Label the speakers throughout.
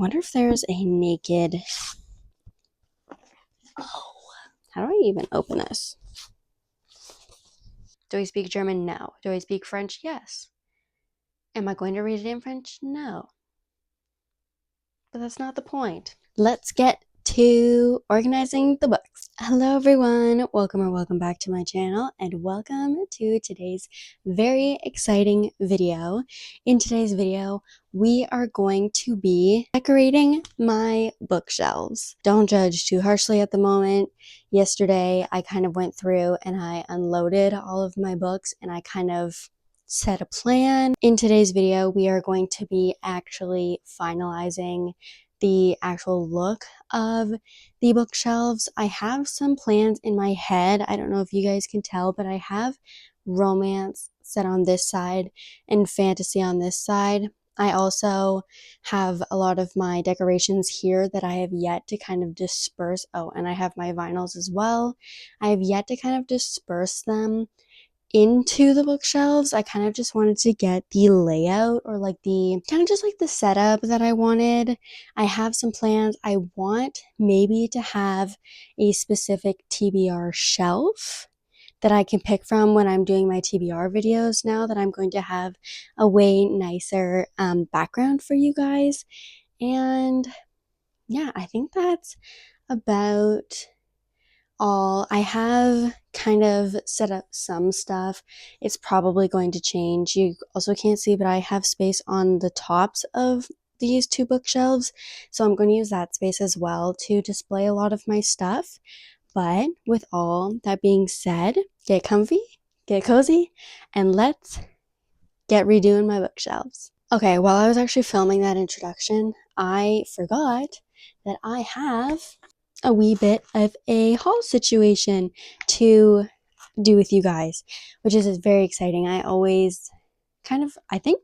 Speaker 1: wonder if there's a naked... Oh, how do I even open this? Do I speak German? No. Do I speak French? Yes. Am I going to read it in French? No. But that's not the point. Let's get to organizing the books. Hello everyone, welcome back to my channel, and welcome to today's very exciting video. In today's video, we are going to be decorating my bookshelves. Don't judge too harshly at the moment. Yesterday, I kind of went through and I unloaded all of my books and I kind of set a plan. In today's video, we are going to be actually finalizing the actual look of the bookshelves. I have some plans in my head. I don't know if you guys can tell, but I have romance set on this side and fantasy on this side. I also have a lot of my decorations here that I have yet to kind of disperse. Oh, and I have my vinyls as well. I have yet to kind of disperse them into the bookshelves. I kind of just wanted to get the layout, or like the kind of just like the setup that I wanted. I have some plans. I want maybe to have a specific TBR shelf that I can pick from when I'm doing my TBR videos, now that I'm going to have a way nicer background for you guys. And yeah, I think that's about all. I have kind of set up some stuff. It's probably going to change. You also can't see, but I have space on the tops of these two bookshelves, so I'm going to use that space as well to display a lot of my stuff. But with all that being said, get comfy, get cozy, and let's get redoing my bookshelves. Okay, while I was actually filming that introduction, I forgot that I have a wee bit of a haul situation to do with you guys, which is very exciting. I always I think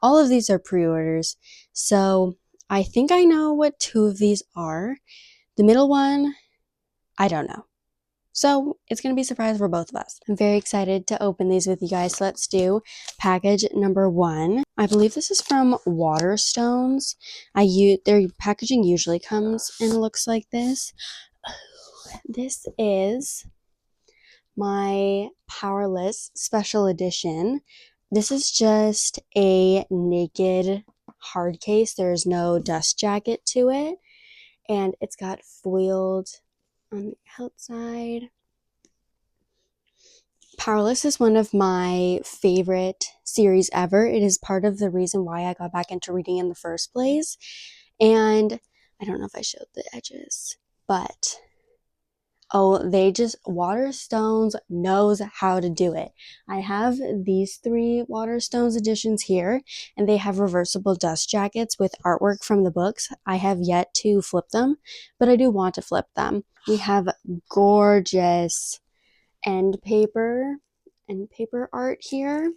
Speaker 1: all of these are pre-orders. So I think I know what two of these are. The middle one, I don't know. So it's going to be a surprise for both of us. I'm very excited to open these with you guys. So let's do package number 1. I believe this is from Waterstones. Their packaging usually comes and looks like this. This is my Powerless Special Edition. This is just a naked hard case. There's no dust jacket to it. And it's got foiled on the outside. Powerless is one of my favorite series ever. It is part of the reason why I got back into reading in the first place. And I don't know if I showed the edges, but Waterstones knows how to do it. I have these 3 Waterstones editions here, and they have reversible dust jackets with artwork from the books. I have yet to flip them, but I do want to flip them. We have gorgeous end paper art here.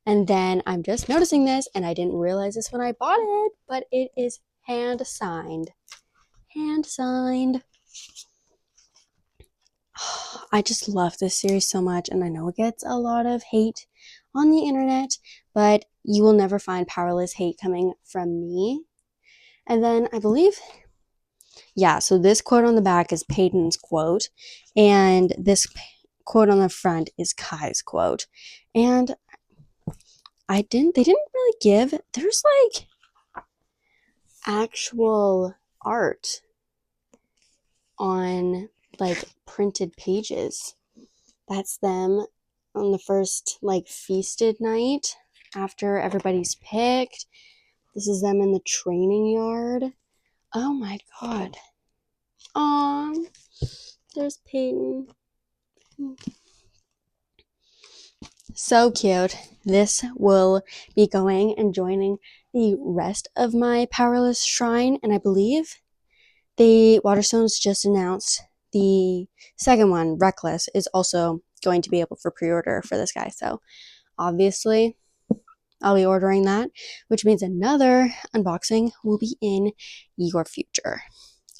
Speaker 1: And then I'm just noticing this, and I didn't realize this when I bought it, but it is hand signed. I just love this series so much, and I know it gets a lot of hate on the internet, but you will never find Powerless hate coming from me. And then I believe, yeah, so this quote on the back is Peyton's quote, and this quote on the front is Kai's quote. And they didn't really give, there's like actual art on like printed pages. That's them on the first like feasted night after everybody's picked. This is them in the training yard. Oh my god. Aww. There's Peyton. So cute. This will be going and joining the rest of my Powerless shrine, and I believe the Waterstones just announced the second one, Reckless, is also going to be able for pre-order for this guy. So obviously I'll be ordering that, which means another unboxing will be in your future.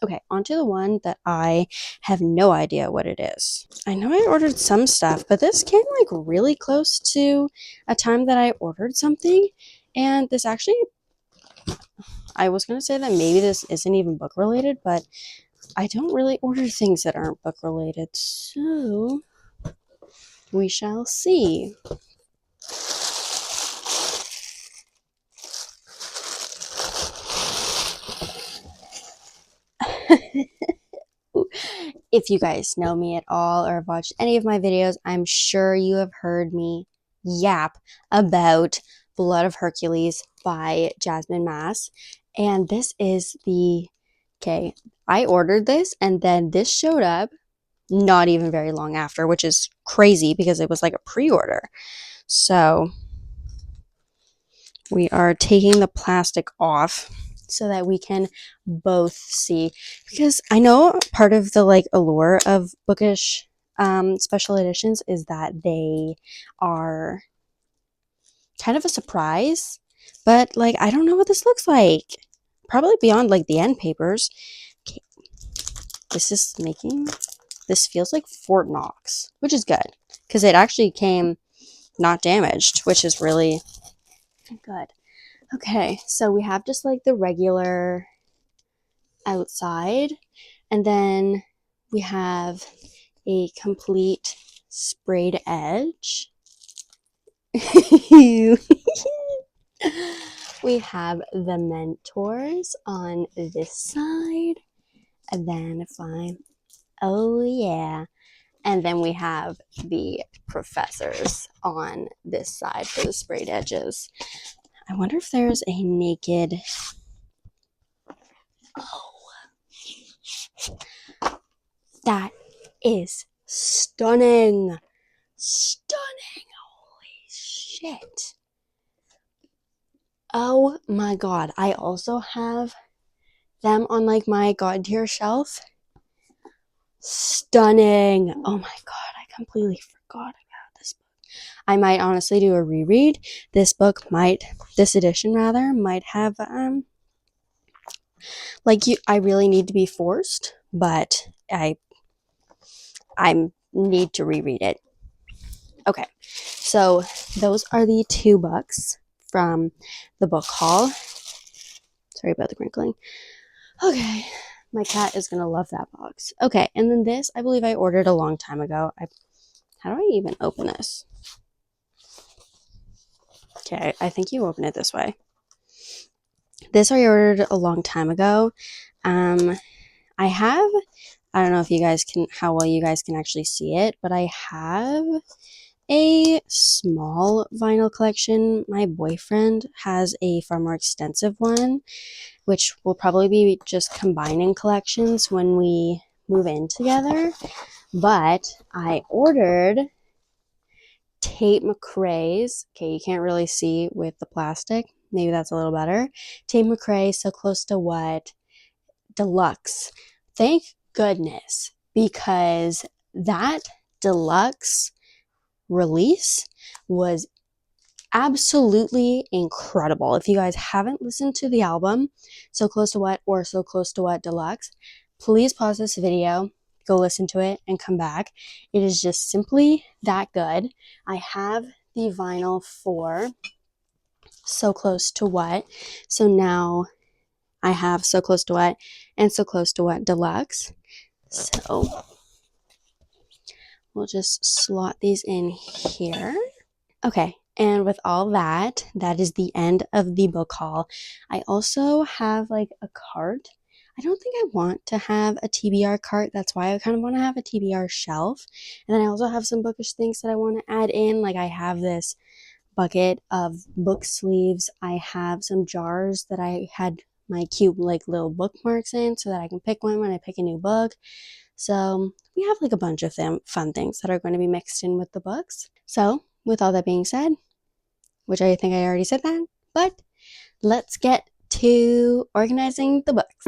Speaker 1: Okay, onto the one that I have no idea what it is. I know I ordered some stuff, but this came like really close to a time that I ordered something, and this actually, I was going to say that maybe this isn't even book related, but I don't really order things that aren't book related, so we shall see. If you guys know me at all or have watched any of my videos, I'm sure you have heard me yap about Blood of Hercules by Jasmine Mass. And this is okay, I ordered this and then this showed up not even very long after, which is crazy because it was like a pre-order. So we are taking the plastic off so that we can both see, because I know part of the like allure of bookish special editions is that they are kind of a surprise, but like I don't know what this looks like, probably beyond like the end papers. Okay. This feels like Fort Knox, which is good because it actually came not damaged, which is really good. Okay, so we have just like the regular outside, and then we have a complete sprayed edge. We have the mentors on this side, and then oh yeah, and then we have the professors on this side for the sprayed edges. I wonder if there's a naked... Oh, that is stunning. Stunning. Holy shit. Oh my god. I also have them on like my god tier shelf. Stunning. Oh my god. I completely forgot about this book. I might honestly do a reread. This edition rather, might have I really need to be forced, but I need to reread it. Okay, so those are the 2 books from the book haul. Sorry about the crinkling. Okay, my cat is gonna love that box. Okay, and then this, I believe I ordered a long time ago. How do I even open this? Okay, I think you open it this way. This I ordered a long time ago. I don't know if how well you guys can actually see it, but I have a small vinyl collection. My boyfriend has a far more extensive one, which will probably be just combining collections when we move in together. But I ordered Tate McRae's. Okay, you can't really see with the plastic. Maybe that's a little better. Tate McRae, So Close to What Deluxe. Thank goodness, because that deluxe release was absolutely incredible. If you guys haven't listened to the album, So Close to What or So Close to What Deluxe, please pause this video, go listen to it, and come back. It is just simply that good. I have the vinyl for So Close to What, so now I have So Close to What and So Close to What Deluxe. So we'll just slot these in here. Okay, and with all that, that is the end of the book haul. I also have like a cart. I don't think I want to have a TBR cart. That's why I kind of want to have a TBR shelf. And then I also have some bookish things that I want to add in. Like I have this bucket of book sleeves. I have some jars that I had my cute like little bookmarks in so that I can pick one when I pick a new book. So we have like a bunch of fun things that are going to be mixed in with the books. So with all that being said, which I think I already said that, but let's get to organizing the books.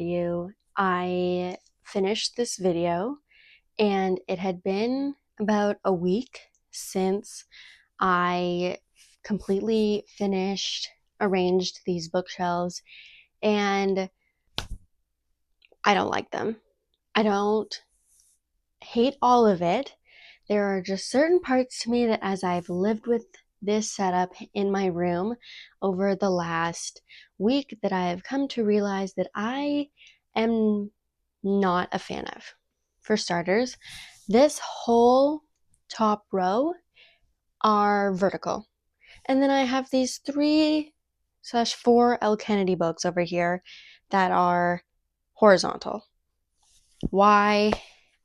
Speaker 1: to you, I finished this video and it had been about a week since I completely arranged these bookshelves, and I don't like them. I don't hate all of it. There are just certain parts to me that, as I've lived with this setup in my room over the last week, that I have come to realize that I am not a fan of. For starters, this whole top row are vertical. And then I have these 3/4 L. Kennedy books over here that are horizontal. Why?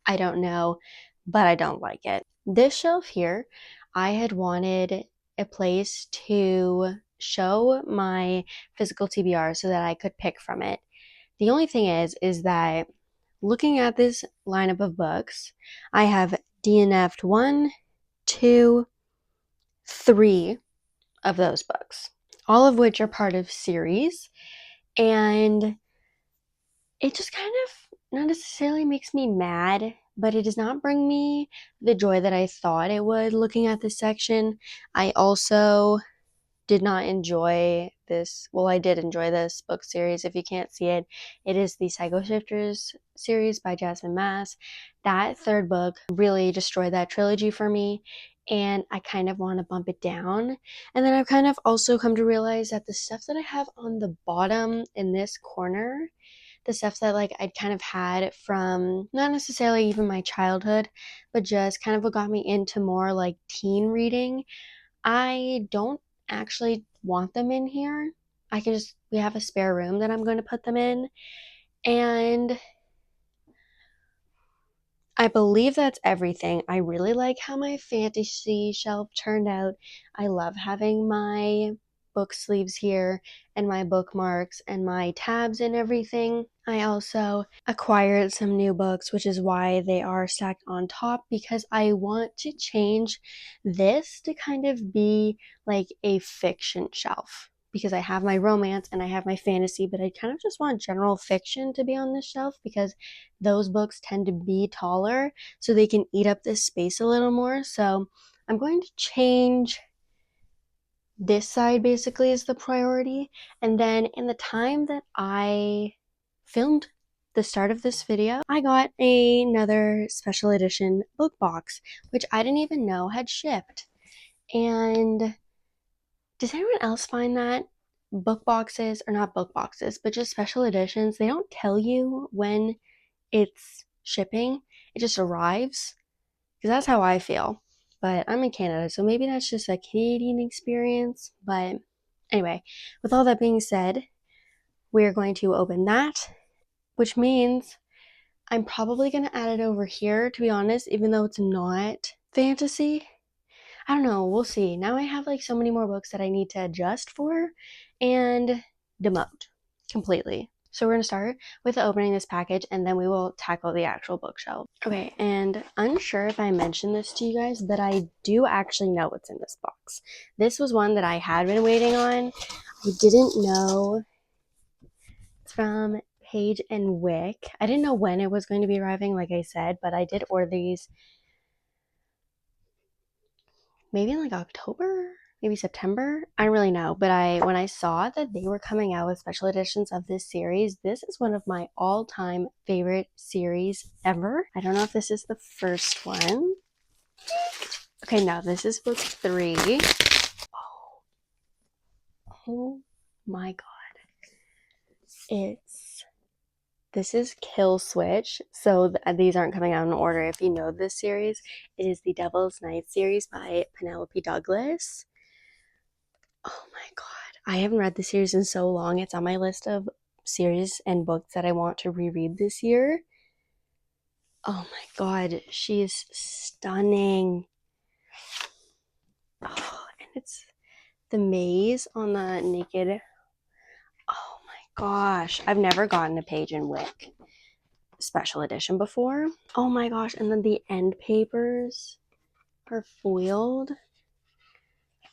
Speaker 1: I don't know, but I don't like it. This shelf here, I had wanted a place to show my physical TBR so that I could pick from it. The only thing is that looking at this lineup of books, I have DNF'd 1, 2, 3 of those books, all of which are part of series, and it just kind of not necessarily makes me mad, but it does not bring me the joy that I thought it would looking at this section. I also did not enjoy this. Well, I did enjoy this book series. If you can't see it, it is the Psycho Shifters series by Jasmine Mass. That third book really destroyed that trilogy for me, and I kind of want to bump it down. And then I've kind of also come to realize that the stuff that I have on the bottom in this corner, the stuff that like I'd kind of had from not necessarily even my childhood, but just kind of what got me into more like teen reading, I don't actually want them in here. We have a spare room that I'm going to put them in. And I believe that's everything. I really like how my fantasy shelf turned out. I love having my book sleeves here and my bookmarks and my tabs and everything. I also acquired some new books, which is why they are stacked on top, because I want to change this to kind of be like a fiction shelf. Because I have my romance and I have my fantasy, but I kind of just want general fiction to be on this shelf because those books tend to be taller, so they can eat up this space a little more. So I'm going to change this side basically is the priority. And then in the time that I filmed the start of this video, I got another special edition book box, which I didn't even know had shipped. And does anyone else find that book boxes, or not book boxes, but just special editions, they don't tell you when it's shipping, it just arrives? Because that's how I feel. But I'm in Canada, so maybe that's just a Canadian experience. But anyway, with all that being said, we're going to open that, which means I'm probably going to add it over here, to be honest, even though it's not fantasy. I don't know, we'll see. Now I have like so many more books that I need to adjust for and demote completely. So we're going to start with opening this package, and then we will tackle the actual bookshelf. Okay, and unsure if I mentioned this to you guys, but I do actually know what's in this box. This was one that I had been waiting on. I didn't know. It's from Page and Wick. I didn't know when it was going to be arriving, like I said, but I did order these maybe in like October, maybe September. I don't really know, but when I saw that they were coming out with special editions of this series, this is one of my all-time favorite series ever. I don't know if this is the first one. Okay, no, this is book 3. Oh my god. This is Kill Switch, so these aren't coming out in order. If you know this series, it is the Devil's Night series by Penelope Douglas. Oh my god. I haven't read the series in so long. It's on my list of series and books that I want to reread this year. Oh my god, she is stunning. Oh, and it's the maze on the naked. Oh my gosh. I've never gotten a Page and Wick special edition before. Oh my gosh, and then the end papers are foiled.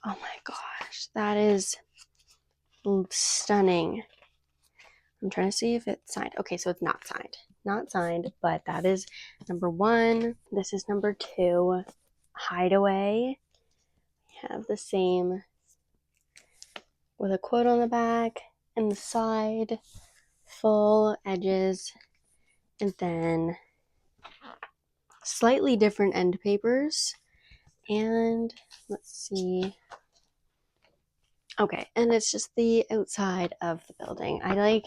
Speaker 1: Oh my gosh, that is stunning. I'm trying to see if it's signed. Okay, so it's not signed. Not signed, but that is number 1. This is number 2, Hideaway. We have the same with a quote on the back and the side, full edges, and then slightly different end papers. And let's see. Okay, and it's just the outside of the building. I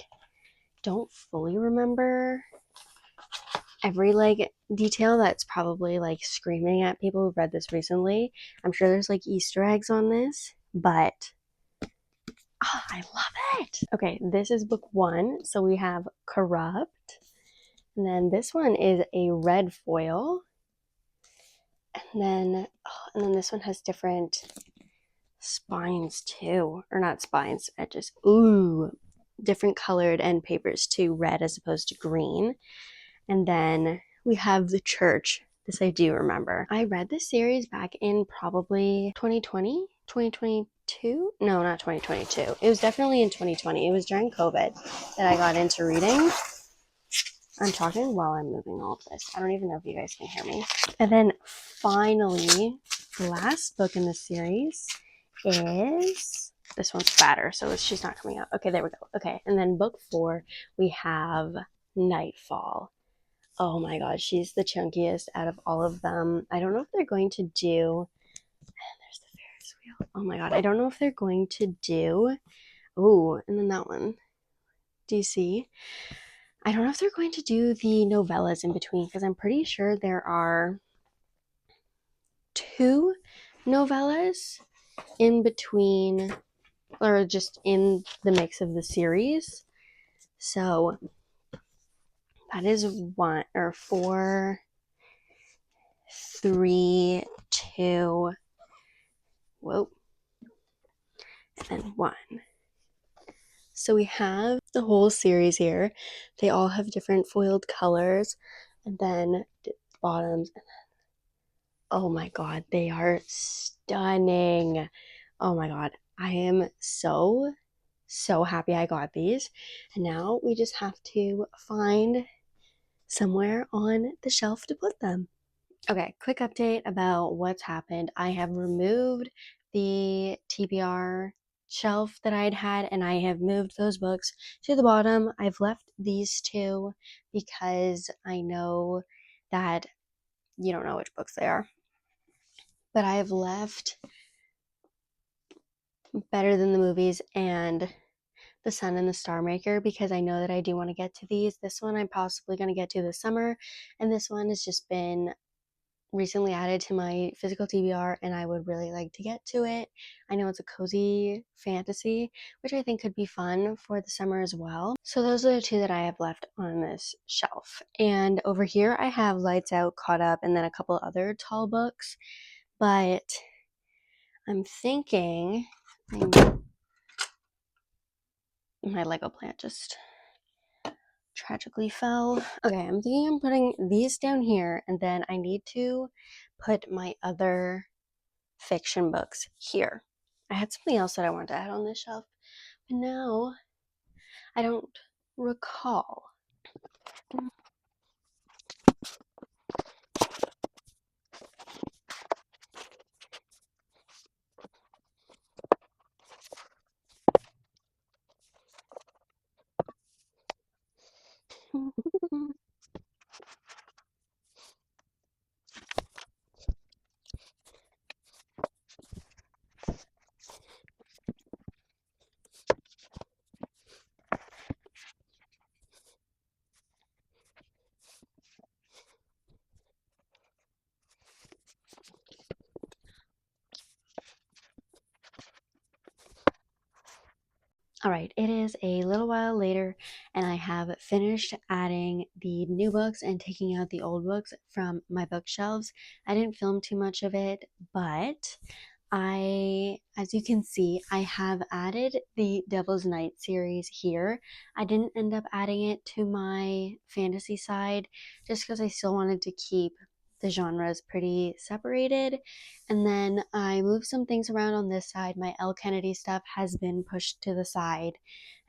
Speaker 1: don't fully remember every detail that's probably screaming at people who've read this recently. I'm sure there's Easter eggs on this, but I love it. Okay, this is book 1. So we have Corrupt. And then this one is a red foil. And then this one has different spines too. Or not spines, edges. Ooh, different colored end papers too, red as opposed to green. And then we have The Church. This I do remember. I read this series back in probably 2020, 2022. No, not 2022. It was definitely in 2020. It was during COVID that I got into reading. I'm talking while I'm moving all of this. I don't even know if you guys can hear me. And then finally, the last book in the series is... This one's fatter, so she's not coming out. Okay, there we go. Okay, and then book 4, we have Nightfall. Oh my god, she's the chunkiest out of all of them. I don't know if they're going to do... There's the Ferris wheel. Oh my god, I don't know if they're going to do... Oh, and then that one. Do you see? I don't know if they're going to do the novellas in between, because I'm pretty sure there are 2 novellas in between, or just in the mix of the series. So that is 1 or 4, 3, 2, whoa, and then 1. So we have the whole series here. They all have different foiled colors, and then the bottoms. Oh my god, they are stunning. Oh my god, I am so happy I got these. And now we just have to find somewhere on the shelf to put them. Okay, quick update about what's happened. I have removed the TBR shelf that I'd had, and I have moved those books to the bottom. I've left these 2 because I know that you don't know which books they are. But I have left Better Than the Movies and The Sun and the Star Maker because I know that I do want to get to these. This one I'm possibly going to get to this summer, and this one has just been recently added to my physical TBR, and I would really like to get to it. I know it's a cozy fantasy, which I think could be fun for the summer as well. So those are the 2 that I have left on this shelf. And over here I have Lights Out, Caught Up, and then a couple other tall books. But I'm thinking... My Lego plant just tragically fell. Okay, I'm thinking I'm putting these down here, and then I need to put my other fiction books here. I had something else that I wanted to add on this shelf, but now I don't recall. All right, it is a little while later, and I have finished adding the new books and taking out the old books from my bookshelves. I didn't film too much of it, but as you can see, I have added the Devil's Night series here. I didn't end up adding it to my fantasy side just because I still wanted to keep the genres pretty separated. And then I moved some things around on this side. My L. Kennedy stuff has been pushed to the side.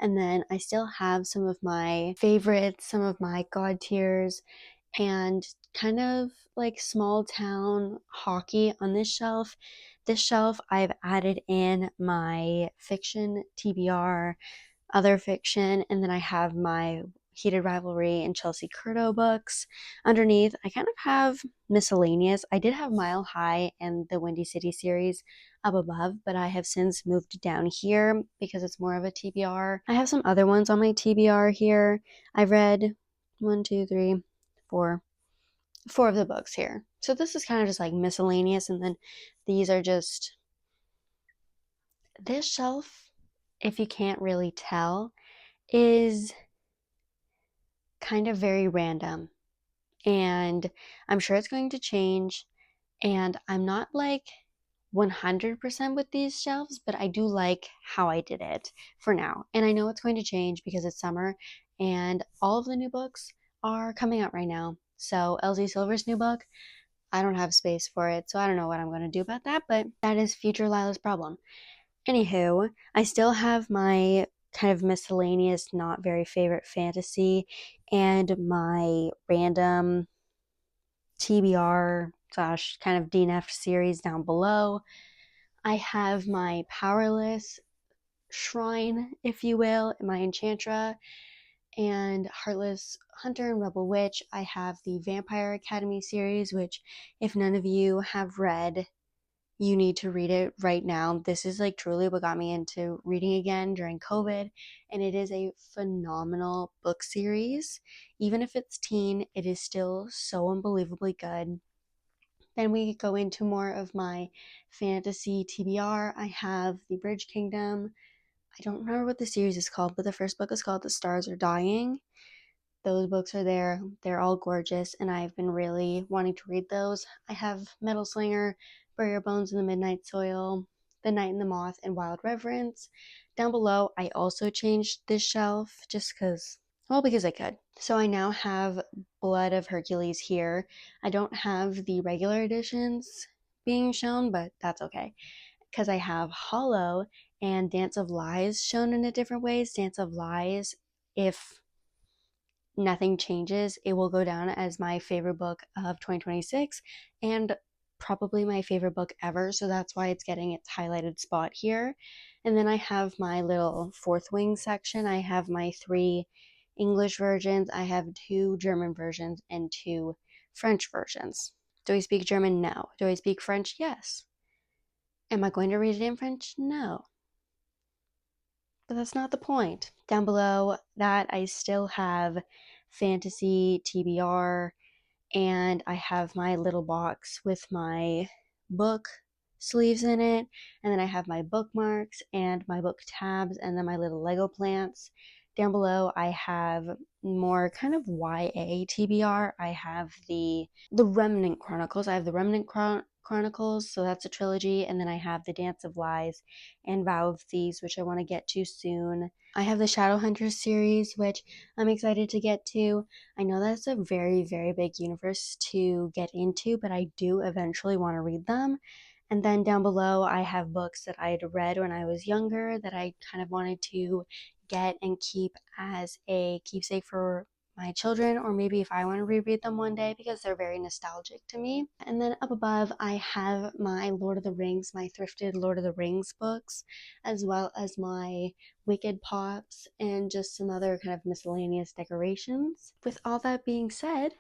Speaker 1: And then I still have some of my favorites, some of my God tiers, and kind of like small town hockey on this shelf. This shelf, I've added in my fiction, TBR, other fiction, and then I have my Heated Rivalry and Chelsea Curto books. Underneath, I kind of have miscellaneous. I did have Mile High and the Windy City series up above, but I have since moved down here because it's more of a TBR. I have some other ones on my TBR here. I've read 1, 2, 3, 4 of the books here. So this is kind of just like miscellaneous, and then these are just this shelf, if you can't really tell, is kind of very random, and I'm sure it's going to change, and I'm not like 100% with these shelves, but I do like how I did it for now. And I know it's going to change because it's summer and all of the new books are coming out right now. So LZ Silver's new book, I don't have space for it, so I don't know what I'm going to do about that, but that is future Lila's problem. Anywho, I still have my kind of miscellaneous, not very favorite fantasy and my random TBR slash kind of DNF series down below. I have my Powerless shrine, if you will, my Enchantra, and Heartless Hunter and Rebel Witch. I have the Vampire Academy series, which if none of you have read, you need to read it right now. This is like truly what got me into reading again during COVID, and it is a phenomenal book series. Even if it's teen, it is still so unbelievably good. Then we go into more of my fantasy TBR. I have The Bridge Kingdom. I don't remember what the series is called, but the first book is called The Stars Are Dying. Those books are there. They're all gorgeous, and I've been really wanting to read those. I have Metal Slinger, Bury Your Bones in the Midnight Soil, The Night and the Moth, and Wild Reverence. Down below, I also changed this shelf just because, well, because I could. So I now have Blood of Hercules here. I don't have the regular editions being shown, but that's okay because I have Hollow and Dance of Lies shown in a different ways. Dance of Lies, if nothing changes, it will go down as my favorite book of 2026 and probably my favorite book ever. So that's why it's getting its highlighted spot here. And then I have my little fourth wing section. I have my 3 English versions, I have 2 German versions, and 2 French versions. Do I speak German? No. Do I speak French? Yes. Am I going to read it in French? No. But that's not the point. Down below that, I still have fantasy TBR, and I have my little box with my book sleeves in it, and then I have my bookmarks and my book tabs, and then my little Lego plants. Down below, I have more kind of YA TBR. I have the Remnant Chronicles. I have the Remnant Chronicles, so that's a trilogy, and then I have the Dance of Lies and Vow of Thieves, which I want to get to soon. I have the Shadowhunters series, which I'm excited to get to. I know that's a very, very big universe to get into, but I do eventually want to read them. And then down below, I have books that I had read when I was younger that I kind of wanted to get and keep as a keepsake for my children, or maybe if I want to reread them one day because they're very nostalgic to me. And then up above, I have my Lord of the Rings, my thrifted Lord of the Rings books, as well as my Wicked Pops and just some other kind of miscellaneous decorations. With all that being said,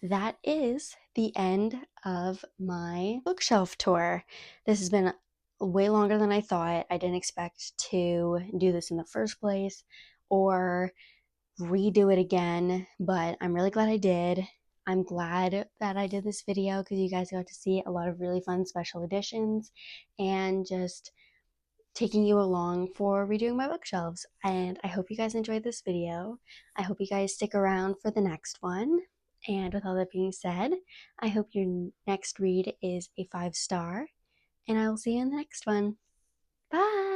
Speaker 1: that is the end of my bookshelf tour. This has been way longer than I thought. I didn't expect to do this in the first place or redo it again, but I'm really glad I did. I'm glad that I did this video because you guys got to see a lot of really fun special editions and just taking you along for redoing my bookshelves. And I hope you guys enjoyed this video. I hope you guys stick around for the next one. And with all that being said, I hope your next read is a 5-star, and I will see you in the next one. Bye!